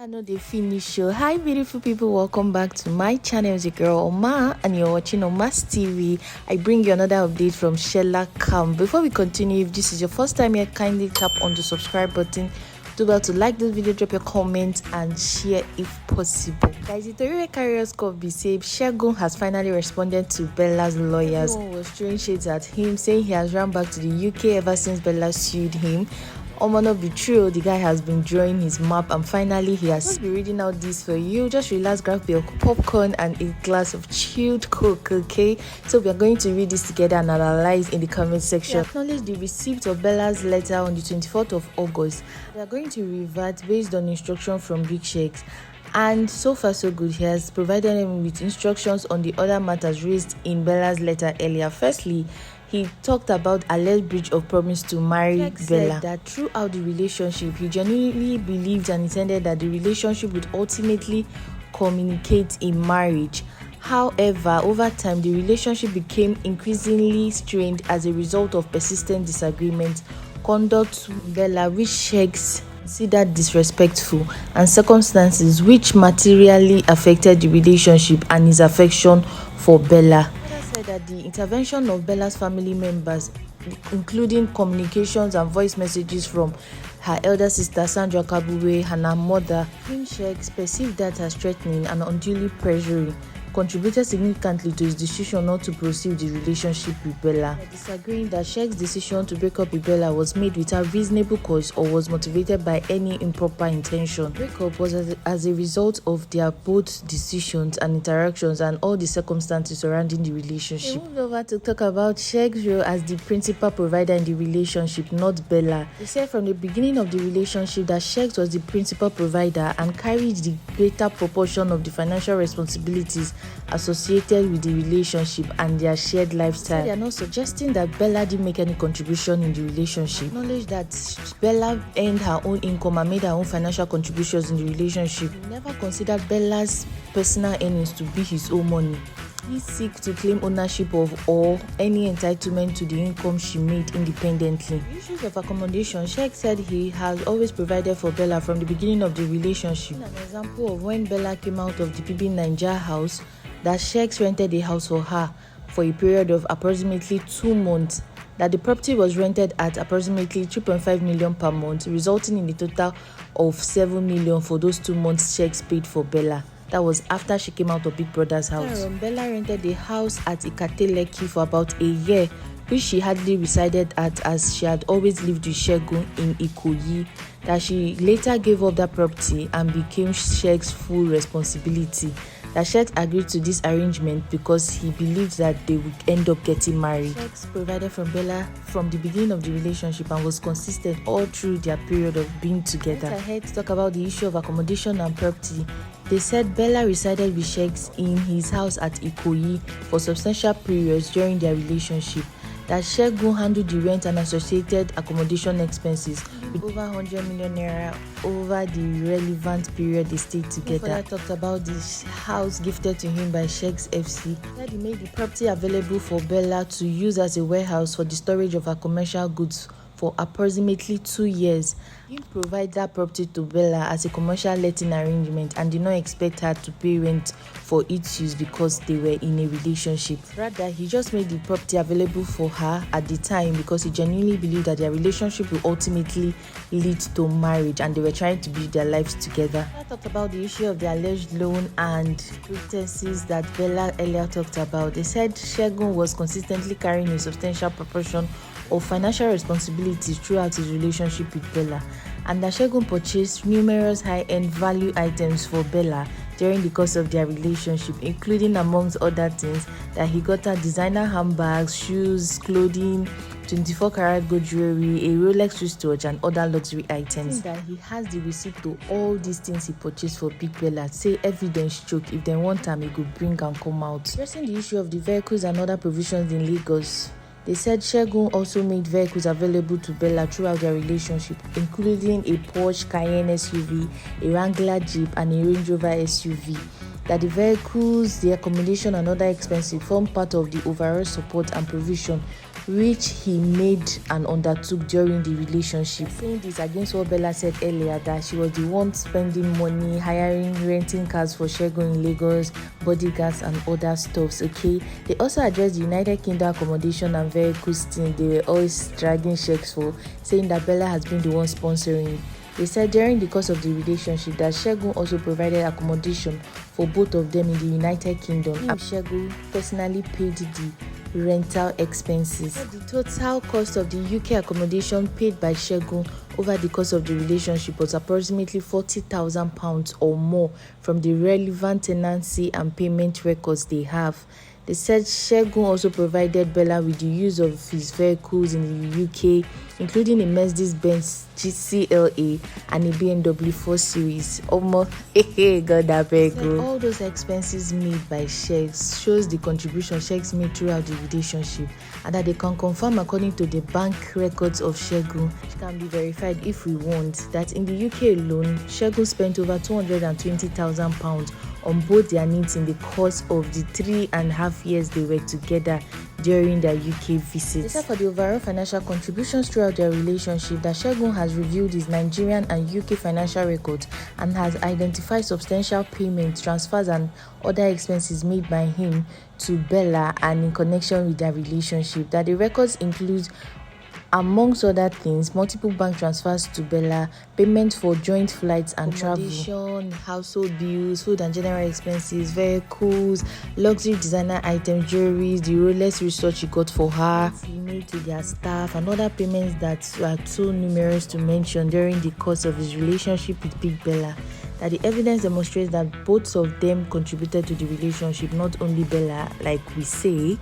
know they finish show. Hi beautiful people, welcome back to my channel. It's your girl Oma and you're watching OMAH'S TV. I bring you another update from Sheggz. Before we continue, if this is your first time here, kindly tap on the subscribe button. Do well to like this video, drop your comment and share if possible. Guys, the Tori Carriers Cup be said Sheggz has finally responded to Bella's lawyers. Everyone was throwing shades at him, saying he has run back to the UK ever since Bella sued him. Not be true, the guy has been drawing his map and finally he has just be reading out this for you. Just relax, grab your popcorn and a glass of chilled coke, okay? So we are going to read this together and analyze in the comment section. We acknowledge the receipt of Bella's letter on the 24th of August. We are going to revert based on instruction from Big Sheggz. And so far so good, he has provided him with instructions on the other matters raised in Bella's letter earlier. Firstly, he talked about alleged breach of promise to marry Bella. Said that throughout the relationship, he genuinely believed and intended that the relationship would ultimately communicate in marriage. However, over time, the relationship became increasingly strained as a result of persistent disagreements, conduct to Bella which Sheggz considered disrespectful, and circumstances which materially affected the relationship and his affection for Bella. That the intervention of Bella's family members, including communications and voice messages from her elder sister Sandra Kabwe and her mother, Sheggz perceived that as threatening and unduly pressuring, contributed significantly to his decision not to proceed the relationship with Bella. Disagreeing that Sheggz's decision to break up with Bella was made without reasonable cause or was motivated by any improper intention. Breakup was as a result of their both decisions and interactions and all the circumstances surrounding the relationship. We moved over to talk about Sheggz's role as the principal provider in the relationship, not Bella. They said from the beginning of the relationship that Sheggz was the principal provider and carried the greater proportion of the financial responsibilities associated with the relationship and their shared lifestyle. So they are not suggesting that Bella didn't make any contribution in the relationship. Acknowledge that Bella earned her own income and made her own financial contributions in the relationship. He never considered Bella's personal earnings to be his own money. He seeks to claim ownership of or any entitlement to the income she made independently. The issues of accommodation, Sheggz said he has always provided for Bella from the beginning of the relationship. An example of when Bella came out of the bellaandsheggz house, that Sheggz rented a house for her for a period of approximately 2 months, that the property was rented at approximately 3.5 million per month, resulting in a total of 7 million for those 2 months Sheggz paid for Bella. That was after she came out of Big Brother's house. Bella rented a house at Ikate-Lekki for about a year, which she hardly resided at as she had always lived with Sheggz in Ikoyi, that she later gave up that property and became Sheggz's full responsibility. That Sheggz agreed to this arrangement because he believed that they would end up getting married. Sheggz provided from Bella from the beginning of the relationship and was consistent all through their period of being together. Let's ahead to talk about the issue of accommodation and property. They said Bella resided with Sheggz in his house at Ikoyi for substantial periods during their relationship. That Sheggz handled the rent and associated accommodation expenses with over 100 million naira over the relevant period they stayed together. He talked about this house gifted to him by Sheggz FC. That he made the property available for Bella to use as a warehouse for the storage of her commercial goods for approximately 2 years. He provided that property to Bella as a commercial letting arrangement and did not expect her to pay rent for its use because they were in a relationship. Rather, he just made the property available for her at the time because he genuinely believed that their relationship will ultimately lead to marriage and they were trying to build their lives together. I talked about the issue of the alleged loan and pretenses that Bella earlier talked about. They said Sheggz was consistently carrying a substantial proportion of financial responsibilities throughout his relationship with Bella, and that Sheggz purchased numerous high-end value items for Bella during the course of their relationship, including amongst other things that he got her designer handbags, shoes, clothing, 24-karat gold jewelry, a Rolex wristwatch and other luxury items. That he has the receipt to all these things he purchased for Big Bella. Say evidence choke, if they want time he could bring and come out. Addressing the issue of the vehicles and other provisions in Lagos, they said Sheggz also made vehicles available to Bella throughout their relationship, including a Porsche Cayenne SUV, a Wrangler Jeep, and a Range Rover SUV. That the vehicles, the accommodation, and other expenses form part of the overall support and provision which he made and undertook during the relationship. Saying this against what Bella said earlier, that she was the one spending money, renting cars for Sheggz in Lagos, bodyguards and other stuffs. Okay, they also addressed the United Kingdom accommodation and vehicles thing they were always dragging Sheggz for, saying that Bella has been the one sponsoring. They said during the course of the relationship that Sheggz also provided accommodation for both of them in the United Kingdom, and Sheggz personally paid the rental expenses. The total cost of the UK accommodation paid by Sheggz over the course of the relationship was approximately £40,000 or more from the relevant tenancy and payment records they have. They said Sheggz also provided Bella with the use of his vehicles in the UK, including a Mercedes-Benz CLA and a BMW 4 Series. God, that very good. All those expenses made by Sheggz shows the contribution Sheggz made throughout the relationship, and that they can confirm according to the bank records of Sheggz, which can be verified if we want, that in the UK alone, Sheggz spent over £220,000 on both their needs in the course of the 3.5 years they were together during their UK visit. Except for the overall financial contributions throughout their relationship, that Sheggz has reviewed his Nigerian and UK financial records and has identified substantial payments, transfers and other expenses made by him to Bella and in connection with their relationship. That the records include, amongst other things, multiple bank transfers to Bella, payment for joint flights and travel, household bills, food and general expenses, vehicles, luxury designer items, jewelry, the Rolex research he got for her, he made to their staff, and other payments that are too numerous to mention during the course of his relationship with Big Bella. That the evidence demonstrates that both of them contributed to the relationship, not only Bella, like we say,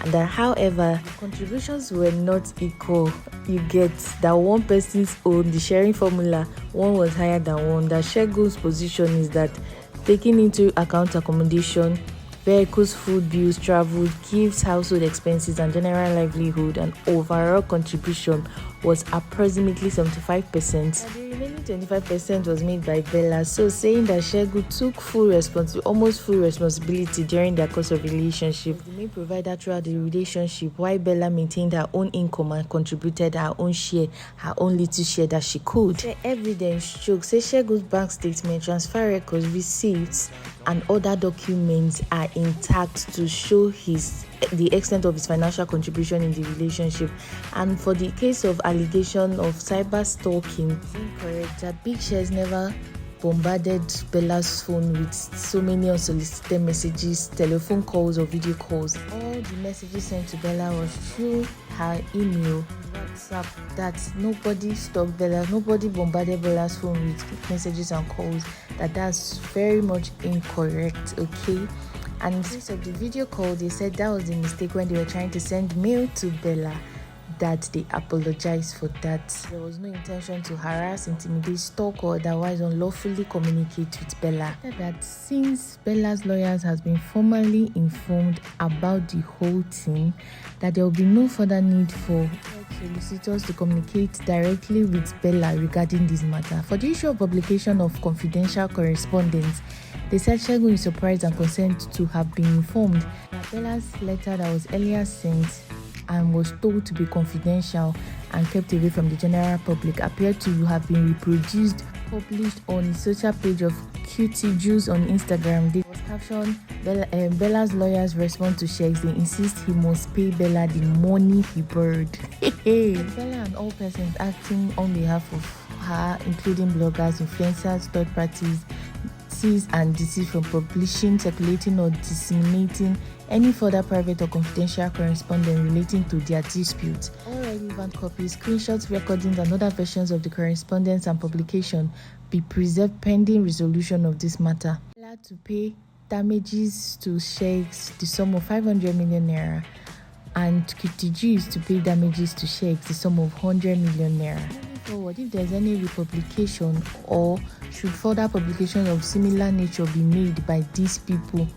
and that however contributions were not equal. You get that one person's own, the sharing formula, one was higher than one. That Sheggz's position is that taking into account accommodation, vehicles, food bills, travel, gifts, household expenses and general livelihood, and overall contribution was approximately 75%. The remaining 25% was made by Bella, so saying that Sheggz took almost full responsibility during their course of relationship, the main provider throughout the relationship, while Bella maintained her own income and contributed her own share, her own little share that she could. The evidence shows Sheggz's bank statement, transfer records, receipts and other documents are intact to show the extent of his financial contribution in the relationship. And for the case of allegation of cyber stalking, it's incorrect. That Big Sheggz never bombarded Bella's phone with so many unsolicited messages, telephone calls or video calls. All the messages sent to Bella was through her email, WhatsApp. That nobody stalked Bella, nobody bombarded Bella's phone with messages and calls. That's very much incorrect, okay? And in case of the video call, they said that was a mistake when they were trying to send mail to Bella, that they apologized for that. There was no intention to harass, intimidate, stalk or otherwise unlawfully communicate with Bella. That since Bella's lawyers has been formally informed about the whole thing, that there will be no further need for solicitors to communicate directly with Bella regarding this matter. For the issue of publication of confidential correspondence, they said Sheggz is surprised and concerned to have been informed that Bella's letter that was earlier sent and was told to be confidential and kept away from the general public appeared to have been published on the social page of Cutie Juice on Instagram. It was captioned, Bella's lawyers respond to Sheggz. They insist he must pay Bella the money he borrowed. Bella and all persons acting on behalf of her, including bloggers, influencers, third parties, and desist from publishing, circulating or disseminating any further private or confidential correspondence relating to their dispute. All relevant copies, screenshots, recordings and other versions of the correspondence and publication be preserved pending resolution of this matter. Allowed to pay damages to Sheggz the sum of 500 million naira, and Kitiju to pay damages to Sheggz the sum of 100 million naira. Moving forward, if there's any republication or should further publication of similar nature be made by these people,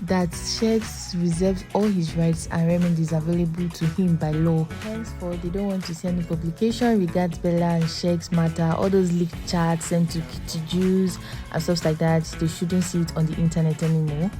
that Sheggz reserves all his rights and remedies available to him by law. Henceforth, they don't want to see any publication regards Bella and Sheggz matter. All those leaked chats sent to Kitty Jews and stuff like that, they shouldn't see it on the internet anymore.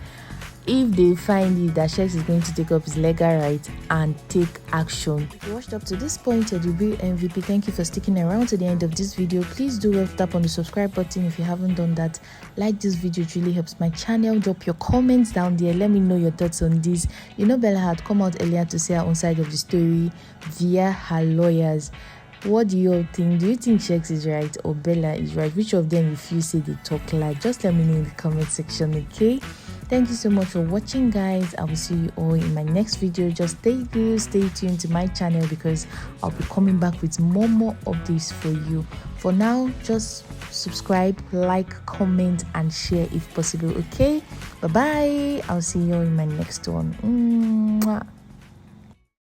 if they find it that Sheggz is going to take up his legal right and take action. If you watched up to this point, your debut MVP, thank you for sticking around to the end of this video. Please do tap on the subscribe button if you haven't done that. Like this video, it really helps my channel. Drop your comments down there, let me know your thoughts on this. You know, Bella had come out earlier to say her own side of the story via her lawyers. What do you all think? Do you think Sheggz is right or Bella is right? Which of them if you say they talk like? Just let me know in the comment section, okay? Thank you so much for watching, guys. I will see you all in my next video. Just stay good, stay tuned to my channel because I'll be coming back with more updates for you. For now, just subscribe, like, comment and share if possible, okay? Bye bye. I'll see you all in my next one. Mwah.